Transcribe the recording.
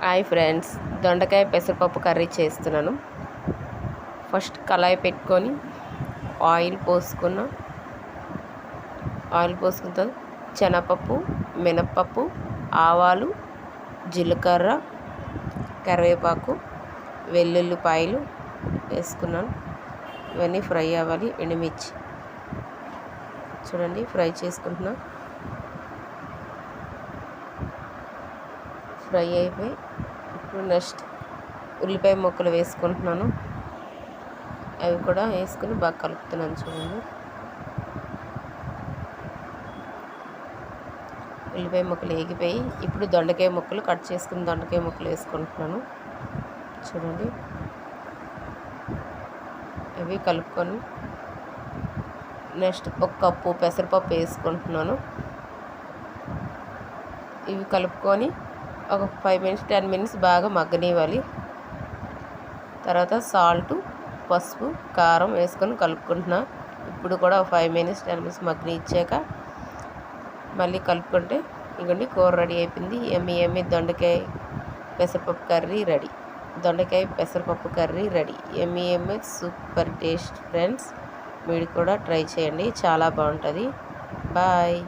Hi friends, దొండకాయ పెసరపప్పు curry చేస్తున్నాను. ఫస్ట్ కళాయి పెట్టుకొని ఆయిల్ పోసుకున్న తర్వాత శనగపప్పు, మినప్పప్పు, ఆవాలు, జీలకర్ర, కరివేపాకు, వెల్లుల్లిపాయలు వేసుకున్నాను. ఇవన్నీ ఫ్రై అవ్వాలి. ఎండుమిర్చి చూడండి ఫ్రై చేసుకుంటున్నా. ఫ్రై అయిపోయి ఇప్పుడు నెక్స్ట్ ఉల్లిపాయ ముక్కలు వేసుకుంటున్నాను. అవి కూడా వేసుకుని బాగా కలుపుతున్నాను. చూడండి ఉల్లిపాయ ముక్కలు వేగిపోయి ఇప్పుడు దొండకాయ ముక్కలు కట్ చేసుకుని దొండకాయ ముక్కలు వేసుకుంటున్నాను. చూడండి అవి కలుపుకొని నెక్స్ట్ ఒక కప్పు పెసరపప్పు వేసుకుంటున్నాను. ఇవి కలుపుకొని ఒక 5 minutes 10 minutes బాగా మగ్గనివ్వాలి. తర్వాత సాల్ట్, పసుపు, కారం వేసుకొని కలుపుకుంటున్నా. ఇప్పుడు కూడా 5 minutes 10 minutes మగ్గనిచ్చాక మళ్ళీ కలుపుకుంటే ఇగోండి కూర రెడీ అయిపోయింది. ఎమ్మి దొండకాయ పెసరపప్పు కర్రీ రెడీ. దొండకాయ పెసరపప్పు కర్రీ రెడీ. ఎమ్మి సూపర్ టేస్ట్ ఫ్రెండ్స్. మీరు కూడా ట్రై చేయండి, చాలా బాగుంటుంది. బాయ్.